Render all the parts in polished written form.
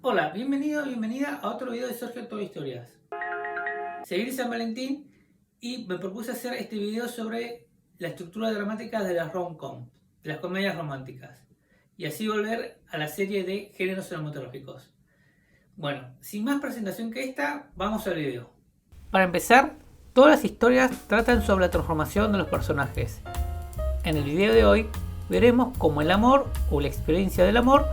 Hola, bienvenido o bienvenida a otro video de Sergio Todo Historias. Se viene San Valentín y me propuse hacer este video sobre la estructura dramática de las rom-com, de las comedias románticas, y así volver a la serie de géneros cinematográficos. Bueno, sin más presentación que esta, vamos al video. Para empezar, todas las historias tratan sobre la transformación de los personajes. En el video de hoy veremos cómo el amor o la experiencia del amor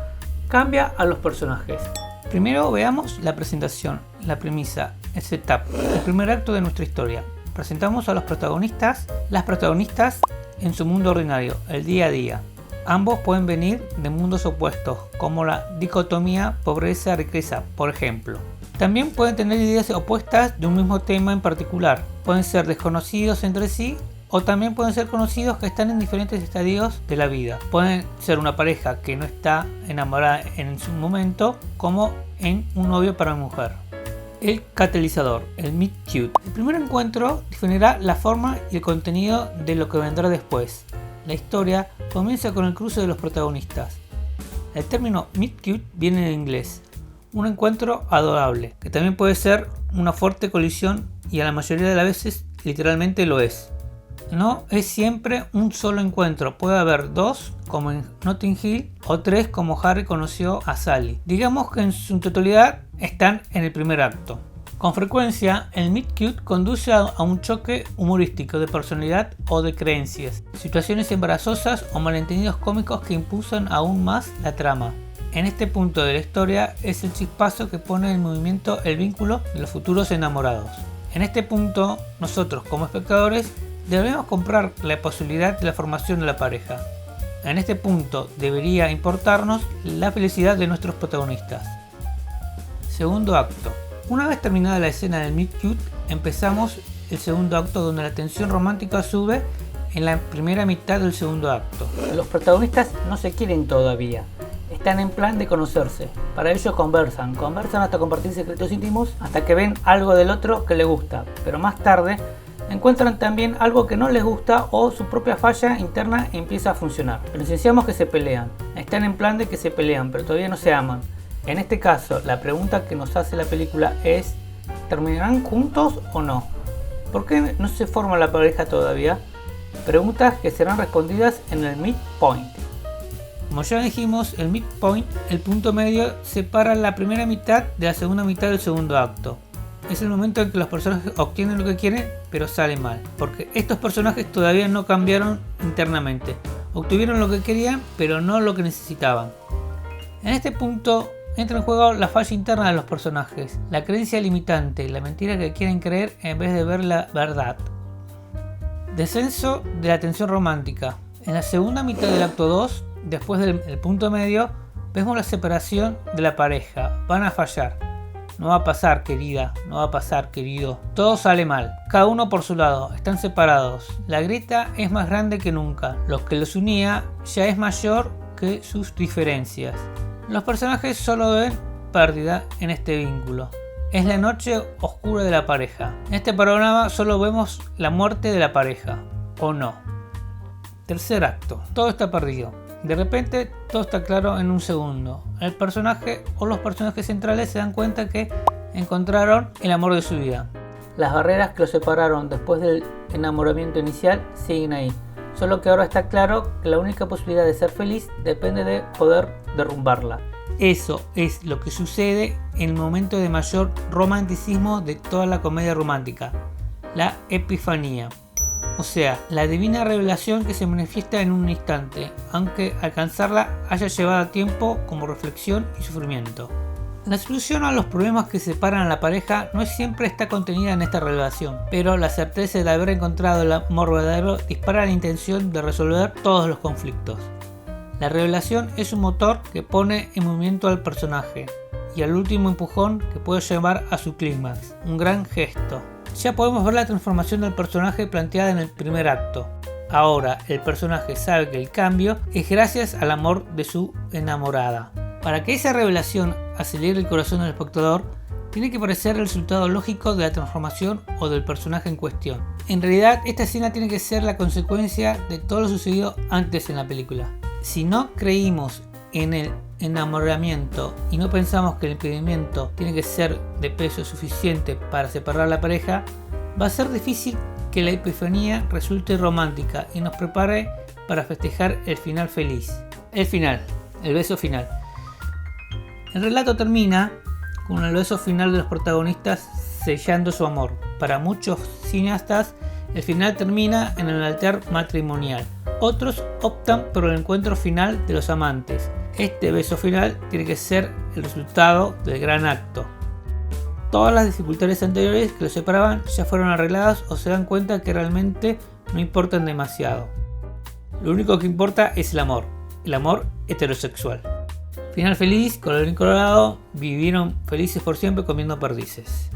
cambia a los personajes. Primero veamos la presentación, la premisa, el setup, el primer acto de nuestra historia. Presentamos a los protagonistas, las protagonistas en su mundo ordinario, el día a día. Ambos pueden venir de mundos opuestos, como la dicotomía pobreza-riqueza, por ejemplo. También pueden tener ideas opuestas de un mismo tema en particular. Pueden ser desconocidos entre sí o también pueden ser conocidos que están en diferentes estadios de la vida. Pueden ser una pareja que no está enamorada en su momento, como en un novio para una mujer. El catalizador, el meet cute. El primer encuentro definirá la forma y el contenido de lo que vendrá después. La historia comienza con el cruce de los protagonistas. El término meet cute viene en inglés. Un encuentro adorable, que también puede ser una fuerte colisión y a la mayoría de las veces literalmente lo es. No es siempre un solo encuentro, puede haber dos como en Notting Hill o tres como Harry conoció a Sally. Digamos que en su totalidad están en el primer acto. Con frecuencia el meet cute conduce a un choque humorístico de personalidad o de creencias, situaciones embarazosas o malentendidos cómicos que impulsan aún más la trama. En este punto de la historia es el chispazo que pone en movimiento el vínculo de los futuros enamorados. En este punto nosotros como espectadores debemos comprar la posibilidad de la formación de la pareja. En este punto debería importarnos la felicidad de nuestros protagonistas. Segundo acto. Una vez terminada la escena del meet cute, empezamos el segundo acto donde la tensión romántica sube en la primera mitad del segundo acto. Los protagonistas no se quieren todavía. Están en plan de conocerse. Para ello conversan hasta compartir secretos íntimos, hasta que ven algo del otro que les gusta, pero más tarde encuentran también algo que no les gusta o su propia falla interna empieza a funcionar. Presenciamos que se pelean. Están en plan de que se pelean, pero todavía no se aman. En este caso, la pregunta que nos hace la película es: ¿terminarán juntos o no? ¿Por qué no se forma la pareja todavía? Preguntas que serán respondidas en el midpoint. Como ya dijimos, el midpoint, el punto medio, separa la primera mitad de la segunda mitad del segundo acto. Es el momento en que los personajes obtienen lo que quieren, pero sale mal, porque estos personajes todavía no cambiaron internamente. Obtuvieron lo que querían, pero no lo que necesitaban. En este punto entra en juego la falla interna de los personajes, la creencia limitante, la mentira que quieren creer en vez de ver la verdad. Descenso de la tensión romántica. En la segunda mitad del acto 2, después del punto medio, vemos la separación de la pareja. Van a fallar. No va a pasar, querida, no va a pasar, querido. Todo sale mal, cada uno por su lado, están separados. La grieta es más grande que nunca. Lo que los unía ya es mayor que sus diferencias. Los personajes solo ven pérdida en este vínculo. Es la noche oscura de la pareja. En este panorama solo vemos la muerte de la pareja, ¿o no? Tercer acto, todo está perdido. De repente todo está claro en un segundo. El personaje o los personajes centrales se dan cuenta que encontraron el amor de su vida. Las barreras que los separaron después del enamoramiento inicial siguen ahí. Solo que ahora está claro que la única posibilidad de ser feliz depende de poder derrumbarla. Eso es lo que sucede en el momento de mayor romanticismo de toda la comedia romántica. La epifanía. O sea, la divina revelación que se manifiesta en un instante, aunque alcanzarla haya llevado tiempo como reflexión y sufrimiento. La solución a los problemas que separan a la pareja no siempre está contenida en esta revelación, pero la certeza de haber encontrado el amor verdadero dispara la intención de resolver todos los conflictos. La revelación es un motor que pone en movimiento al personaje y al último empujón que puede llevar a su clímax, un gran gesto. Ya podemos ver la transformación del personaje planteada en el primer acto. Ahora el personaje sabe que el cambio es gracias al amor de su enamorada. Para que esa revelación acelere el corazón del espectador, tiene que parecer el resultado lógico de la transformación o del personaje en cuestión. En realidad, esta escena tiene que ser la consecuencia de todo lo sucedido antes en la película. Si no creímos en el enamoramiento y no pensamos que el impedimento tiene que ser de peso suficiente para separar la pareja, va a ser difícil que la epifanía resulte romántica y nos prepare para festejar el final feliz. El final, el beso final. El relato termina con el beso final de los protagonistas sellando su amor. Para muchos cineastas, el final termina en el altar matrimonial. Otros optan por el encuentro final de los amantes. Este beso final tiene que ser el resultado del gran acto. Todas las dificultades anteriores que los separaban ya fueron arregladas o se dan cuenta que realmente no importan demasiado. Lo único que importa es el amor heterosexual. Final feliz, colorín colorado, vivieron felices por siempre comiendo perdices.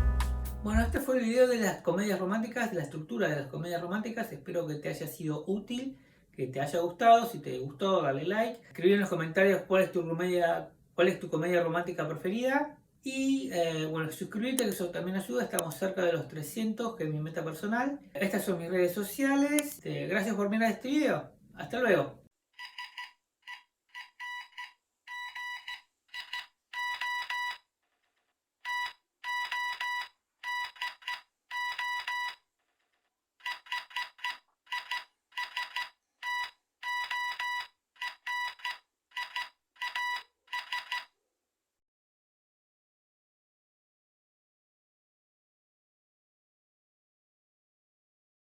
Bueno, este fue el video de las comedias románticas, de la estructura de las comedias románticas. Espero que te haya sido útil, que te haya gustado. Si te gustó, dale like. Escribí en los comentarios cuál es tu comedia romántica preferida. Y bueno, suscríbete, que eso también ayuda. Estamos cerca de los 300, que es mi meta personal. Estas son mis redes sociales. Gracias por mirar este video. Hasta luego.